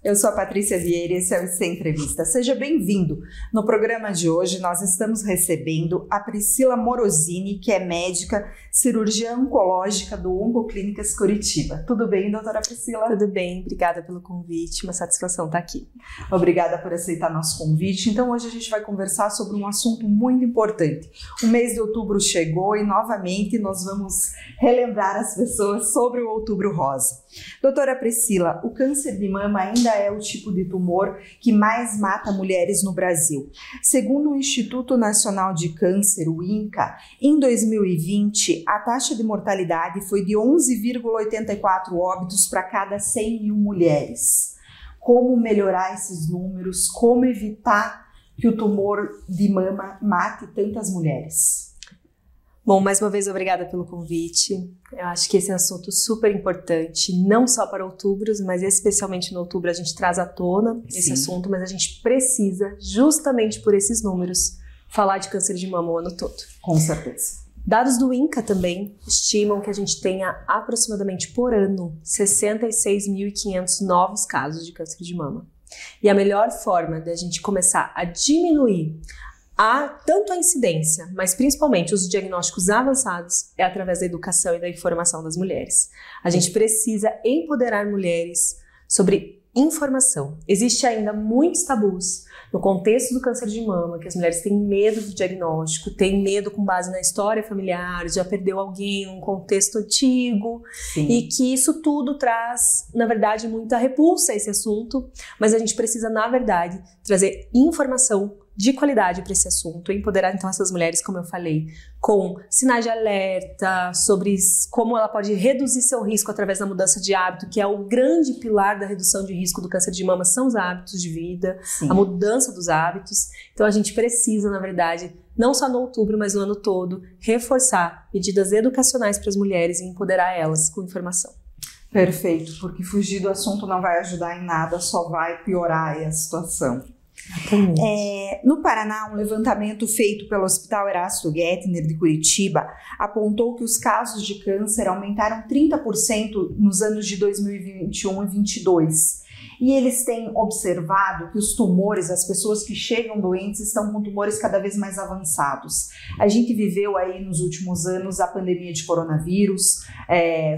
Eu sou a Patrícia Vieira e esse é o IC Entrevista. Seja bem-vindo. No programa de hoje nós estamos recebendo a Priscila Morosini, que é médica, cirurgiã oncológica do Oncoclínicas Curitiba. Tudo bem, doutora Priscila? Tudo bem, obrigada pelo convite, uma satisfação estar aqui. Obrigada por aceitar nosso convite. Então hoje a gente vai conversar sobre um assunto muito importante. O mês de outubro chegou e novamente nós vamos relembrar as pessoas sobre o Outubro Rosa. Doutora Priscila, o câncer de mama ainda é o tipo de tumor que mais mata mulheres no Brasil. Segundo o Instituto Nacional de Câncer, o INCA, em 2020, a taxa de mortalidade foi de 11,84 óbitos para cada 100 mil mulheres. Como melhorar esses números? Como evitar que o tumor de mama mate tantas mulheres? Bom, mais uma vez, obrigada pelo convite. Eu acho que esse é um assunto super importante, não só para outubro, mas especialmente no outubro a gente traz à tona esse assunto, mas a gente precisa, justamente por esses números, falar de câncer de mama o ano todo. Com certeza. Dados do INCA também estimam que a gente tenha aproximadamente por ano 66.500 novos casos de câncer de mama. E a melhor forma de a gente começar a diminuir tanto a incidência, mas principalmente os diagnósticos avançados, é através da educação e da informação das mulheres. A gente precisa empoderar mulheres sobre informação. Existe ainda muitos tabus no contexto do câncer de mama, que as mulheres têm medo do diagnóstico, têm medo com base na história familiar, já perdeu alguém num contexto antigo, e que isso tudo traz, na verdade, muita repulsa a esse assunto, mas a gente precisa, na verdade, trazer informação de qualidade para esse assunto, empoderar então essas mulheres, como eu falei, com sinais de alerta sobre como ela pode reduzir seu risco através da mudança de hábito, que é o grande pilar da redução de risco do câncer de mama, são os hábitos de vida, a mudança dos hábitos. Então a gente precisa, na verdade, não só no outubro, mas no ano todo, reforçar medidas educacionais para as mulheres e empoderar elas com informação. Perfeito, porque fugir do assunto não vai ajudar em nada, só vai piorar aí a situação. No Paraná, um levantamento feito pelo Hospital Erasto Gettner de Curitiba apontou que os casos de câncer aumentaram 30% nos anos de 2021 e 2022. E eles têm observado que os tumores, as pessoas que chegam doentes, estão com tumores cada vez mais avançados. A gente viveu aí nos últimos anos a pandemia de coronavírus,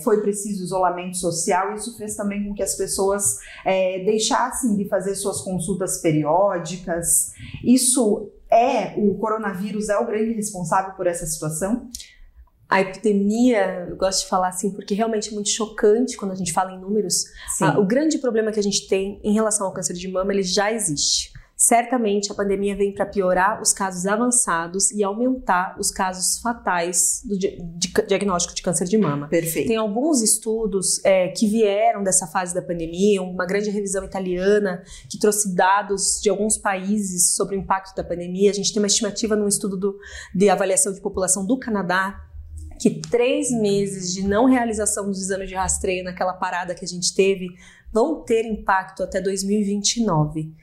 foi preciso isolamento social, e isso fez também com que as pessoas deixassem de fazer suas consultas periódicas. O coronavírus é o grande responsável por essa situação? A epidemia, eu gosto de falar assim, porque realmente é muito chocante quando a gente fala em números. O grande problema que a gente tem em relação ao câncer de mama, ele já existe. Certamente a pandemia vem para piorar os casos avançados e aumentar os casos fatais do diagnóstico de câncer de mama. Perfeito. Tem alguns estudos que vieram dessa fase da pandemia, uma grande revisão italiana que trouxe dados de alguns países sobre o impacto da pandemia. A gente tem uma estimativa num estudo de avaliação de população do Canadá, que 3 meses de não realização dos exames de rastreio naquela parada que a gente teve vão ter impacto até 2029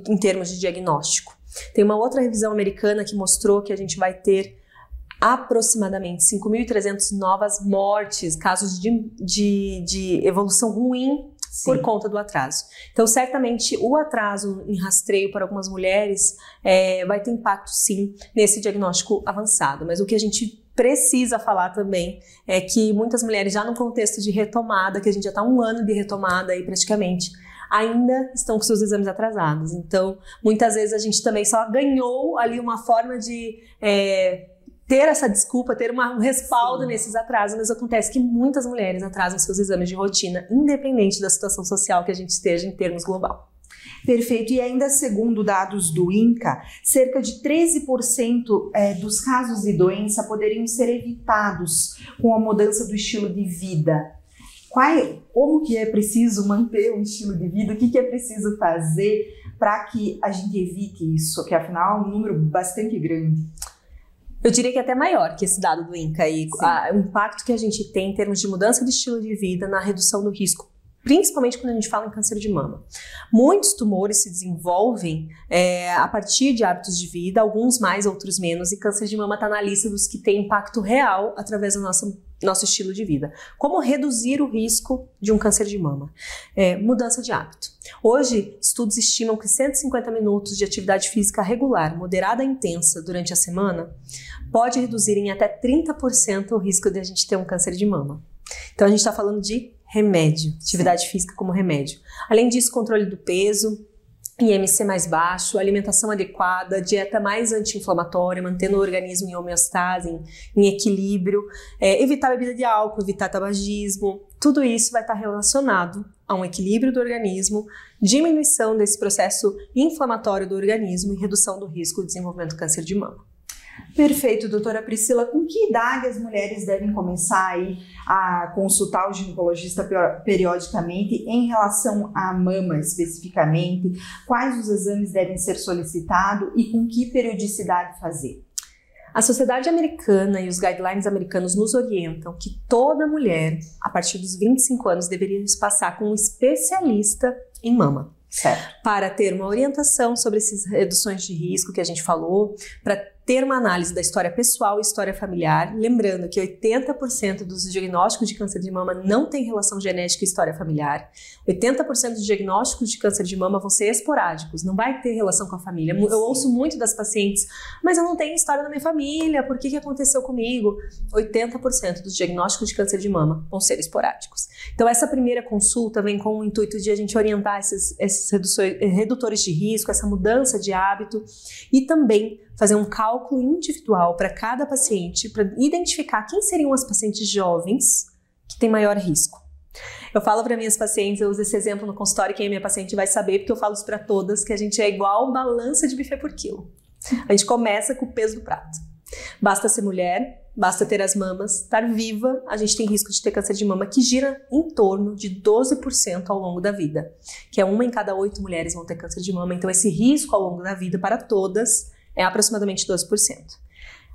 em termos de diagnóstico. Tem uma outra revisão americana que mostrou que a gente vai ter aproximadamente 5.300 novas mortes, casos de evolução ruim por conta do atraso. Então, certamente, o atraso em rastreio para algumas mulheres vai ter impacto, sim, nesse diagnóstico avançado. Mas o que a gente precisa falar também é que muitas mulheres, já no contexto de retomada, que a gente já está 1 ano de retomada aí praticamente, ainda estão com seus exames atrasados. Então, muitas vezes a gente também só ganhou ali uma forma de ter essa desculpa, ter um respaldo nesses atrasos, mas acontece que muitas mulheres atrasam seus exames de rotina, independente da situação social que a gente esteja em termos global. Perfeito. E ainda segundo dados do INCA, cerca de 13% dos casos de doença poderiam ser evitados com a mudança do estilo de vida. Como que é preciso manter um estilo de vida? O que é preciso fazer para que a gente evite isso? Que afinal é um número bastante grande. Eu diria que é até maior que esse dado do INCA. O impacto que a gente tem em termos de mudança de estilo de vida na redução do risco principalmente quando a gente fala em câncer de mama. Muitos tumores se desenvolvem a partir de hábitos de vida, alguns mais, outros menos, e câncer de mama está na lista dos que têm impacto real através do nosso estilo de vida. Como reduzir o risco de um câncer de mama? Mudança de hábito. Hoje, estudos estimam que 150 minutos de atividade física regular, moderada e intensa durante a semana, pode reduzir em até 30% o risco de a gente ter um câncer de mama. Então, a gente está falando de remédio, atividade física como remédio. Além disso, controle do peso, IMC mais baixo, alimentação adequada, dieta mais anti-inflamatória, mantendo o organismo em homeostase, em equilíbrio, evitar bebida de álcool, evitar tabagismo, tudo isso vai estar relacionado a um equilíbrio do organismo, diminuição desse processo inflamatório do organismo e redução do risco de desenvolvimento do câncer de mama. Perfeito, doutora Priscila. Com que idade as mulheres devem começar aí a consultar o ginecologista periodicamente em relação à mama especificamente? Quais os exames devem ser solicitados e com que periodicidade fazer? A Sociedade Americana e os guidelines americanos nos orientam que toda mulher, a partir dos 25 anos, deveria passar com um especialista em mama. Certo. Para ter uma orientação sobre essas reduções de risco que a gente falou, para ter uma análise da história pessoal e história familiar, lembrando que 80% dos diagnósticos de câncer de mama não tem relação genética e história familiar, 80% dos diagnósticos de câncer de mama vão ser esporádicos, não vai ter relação com a família. Eu ouço muito das pacientes, mas eu não tenho história na minha família, por que aconteceu comigo? 80% dos diagnósticos de câncer de mama vão ser esporádicos. Então essa primeira consulta vem com o intuito de a gente orientar esses redutores de risco, essa mudança de hábito e também fazer um cálculo individual para cada paciente, para identificar quem seriam as pacientes jovens que têm maior risco. Eu falo para minhas pacientes, eu uso esse exemplo no consultório, quem é minha paciente vai saber, porque eu falo isso para todas, que a gente é igual balança de buffet por quilo. A gente começa com o peso do prato. Basta ser mulher, basta ter as mamas, estar viva, a gente tem risco de ter câncer de mama que gira em torno de 12% ao longo da vida, que é 1 em cada 8 mulheres vão ter câncer de mama, então esse risco ao longo da vida para todas é aproximadamente 12%.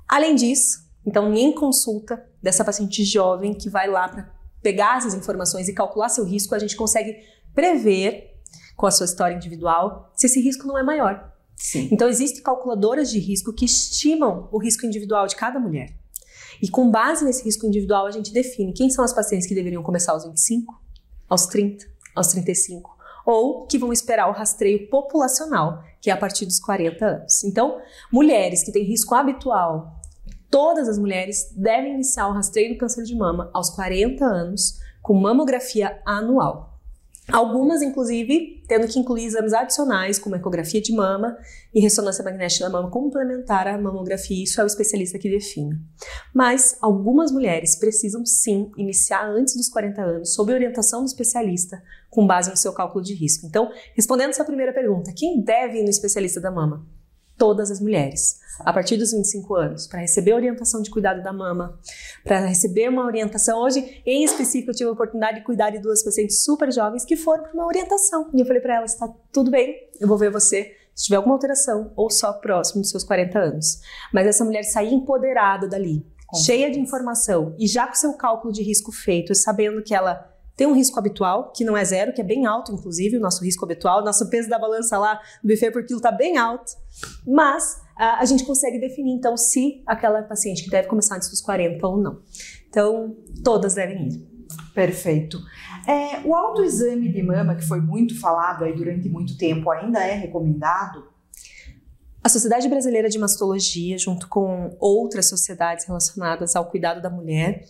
Além disso, então em consulta dessa paciente jovem que vai lá para pegar essas informações e calcular seu risco, a gente consegue prever com a sua história individual se esse risco não é maior. Sim. Então existem calculadoras de risco que estimam o risco individual de cada mulher. E com base nesse risco individual a gente define quem são as pacientes que deveriam começar aos 25, aos 30, aos 35, ou que vão esperar o rastreio populacional, que é a partir dos 40 anos. Então, mulheres que têm risco habitual, todas as mulheres devem iniciar o rastreio do câncer de mama aos 40 anos com mamografia anual. Algumas, inclusive, tendo que incluir exames adicionais, como ecografia de mama e ressonância magnética da mama complementar à mamografia, isso é o especialista que define. Mas algumas mulheres precisam sim iniciar antes dos 40 anos, sob orientação do especialista, com base no seu cálculo de risco. Então, respondendo essa primeira pergunta, quem deve ir no especialista da mama? Todas as mulheres, a partir dos 25 anos, para receber orientação de cuidado da mama, para receber uma orientação. Hoje, em específico, eu tive a oportunidade de cuidar de 2 pacientes super jovens que foram para uma orientação. E eu falei para elas, está tudo bem, eu vou ver você se tiver alguma alteração ou só próximo dos seus 40 anos. Mas essa mulher sair empoderada dali, cheia de informação e já com seu cálculo de risco feito, sabendo que ela tem um risco habitual, que não é 0, que é bem alto, inclusive, o nosso risco habitual. O nosso peso da balança lá, do buffet por quilo, está bem alto. Mas a gente consegue definir, então, se aquela paciente que deve começar antes dos 40 ou não. Então, todas devem ir. Perfeito. O autoexame de mama, que foi muito falado aí durante muito tempo, ainda é recomendado? A Sociedade Brasileira de Mastologia, junto com outras sociedades relacionadas ao cuidado da mulher,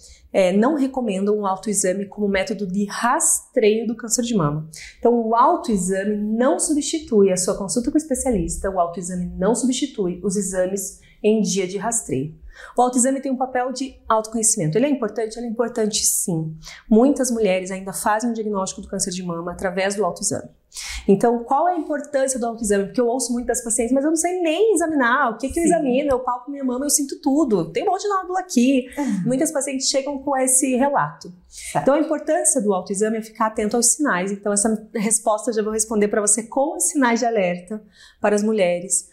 não recomendam o autoexame como método de rastreio do câncer de mama. Então, o autoexame não substitui a sua consulta com o especialista, o autoexame não substitui os exames em dia de rastreio. O autoexame tem um papel de autoconhecimento. Ele é importante? Ele é importante sim. Muitas mulheres ainda fazem o diagnóstico do câncer de mama através do autoexame. Então, qual é a importância do autoexame? Porque eu ouço muito das pacientes, mas eu não sei nem examinar. O que eu examino? Eu palpo minha mama, eu sinto tudo. Tem um monte de nódulo aqui. Muitas pacientes chegam com esse relato. Então, a importância do autoexame é ficar atento aos sinais. Então, essa resposta eu já vou responder para você com os sinais de alerta para as mulheres,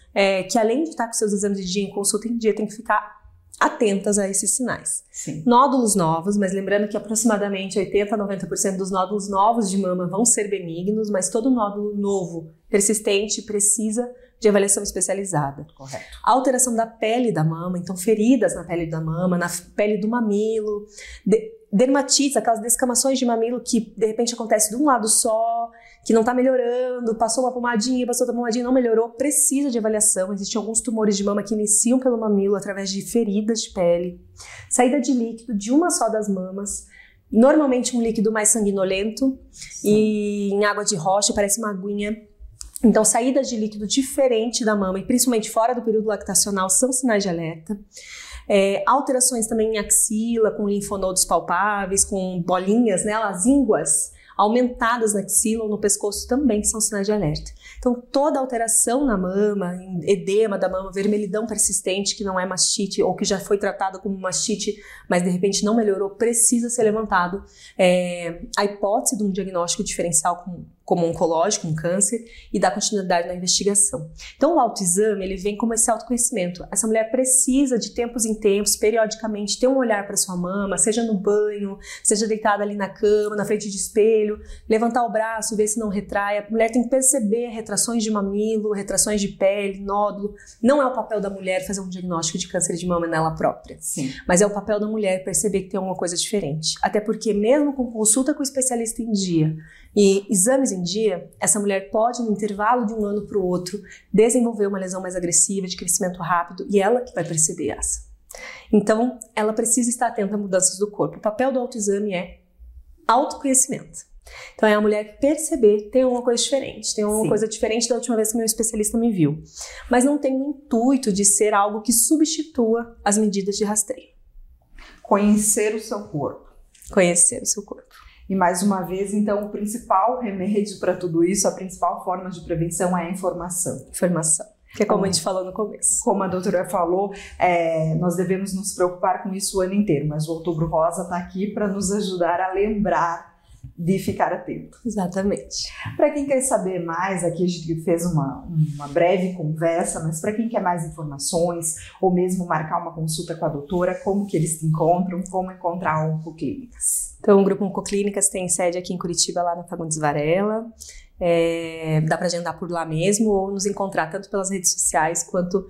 que além de estar com seus exames de dia em consulta em dia, tem que ficar atentas a esses sinais. Sim. Nódulos novos, mas lembrando que aproximadamente 80 a 90% dos nódulos novos de mama vão ser benignos, mas todo nódulo novo, persistente, precisa de avaliação especializada. Correto. A alteração da pele da mama, então feridas na pele da mama, na pele do mamilo, dermatites, aquelas descamações de mamilo que de repente acontece de um lado só, que não está melhorando, passou uma pomadinha, passou outra pomadinha, não melhorou, precisa de avaliação. Existem alguns tumores de mama que iniciam pelo mamilo através de feridas de pele. Saída de líquido de uma só das mamas, normalmente um líquido mais sanguinolento. Sim. E em água de rocha, parece uma aguinha. Então, saídas de líquido diferente da mama, e principalmente fora do período lactacional, são sinais de alerta. Alterações também em axila, com linfonodos palpáveis, com bolinhas, né, as ínguas aumentadas na axila ou no pescoço também são sinais de alerta. Então, toda alteração na mama, edema da mama, vermelhidão persistente, que não é mastite ou que já foi tratada como mastite, mas de repente não melhorou, precisa ser levantado a hipótese de um diagnóstico diferencial como oncológico, um câncer, e dar continuidade na investigação. Então, o autoexame, ele vem como esse autoconhecimento. Essa mulher precisa, de tempos em tempos, periodicamente, ter um olhar para sua mama, seja no banho, seja deitada ali na cama, na frente de espelho, levantar o braço, ver se não retrai. A mulher tem que perceber retrações de mamilo, retrações de pele, nódulo. Não é o papel da mulher fazer um diagnóstico de câncer de mama nela própria. Sim. Mas é o papel da mulher perceber que tem alguma coisa diferente. Até porque, mesmo com consulta com o especialista em dia e exames em dia, essa mulher pode, no intervalo de um ano para o outro, desenvolver uma lesão mais agressiva, de crescimento rápido, e ela que vai perceber essa. Então, ela precisa estar atenta a mudanças do corpo. O papel do autoexame é autoconhecimento. Então, é a mulher perceber, tem alguma coisa diferente, tem alguma coisa diferente da última vez que meu especialista me viu. Mas não tem o intuito de ser algo que substitua as medidas de rastreio. Conhecer o seu corpo. Conhecer o seu corpo. E mais uma vez, então, o principal remédio para tudo isso, a principal forma de prevenção é a informação. Informação, que é como a gente falou no começo. Como a doutora falou, nós devemos nos preocupar com isso o ano inteiro, mas o Outubro Rosa está aqui para nos ajudar a lembrar de ficar atento. Exatamente. Para quem quer saber mais, aqui a gente fez uma breve conversa, mas para quem quer mais informações ou mesmo marcar uma consulta com a doutora, como que eles te encontram, como encontrar o Oncoclínicas? Então, o Grupo Oncoclínicas tem sede aqui em Curitiba, lá na Fagundes Varela. Dá para agendar por lá mesmo ou nos encontrar tanto pelas redes sociais quanto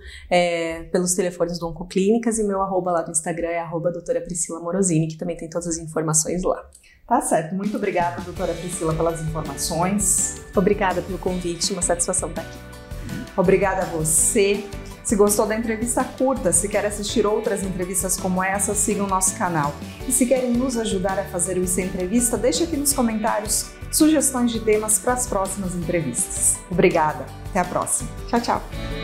pelos telefones do Oncoclínicas, e meu arroba lá do Instagram é @doutora Priscila Morosini, que também tem todas as informações lá. Tá certo. Muito obrigada, doutora Priscila, pelas informações. Obrigada pelo convite, uma satisfação estar aqui. Obrigada a você. Se gostou da entrevista, curta. Se quer assistir outras entrevistas como essa, siga o nosso canal. E se querem nos ajudar a fazer o IC Entrevista, deixe aqui nos comentários sugestões de temas para as próximas entrevistas. Obrigada. Até a próxima. Tchau, tchau.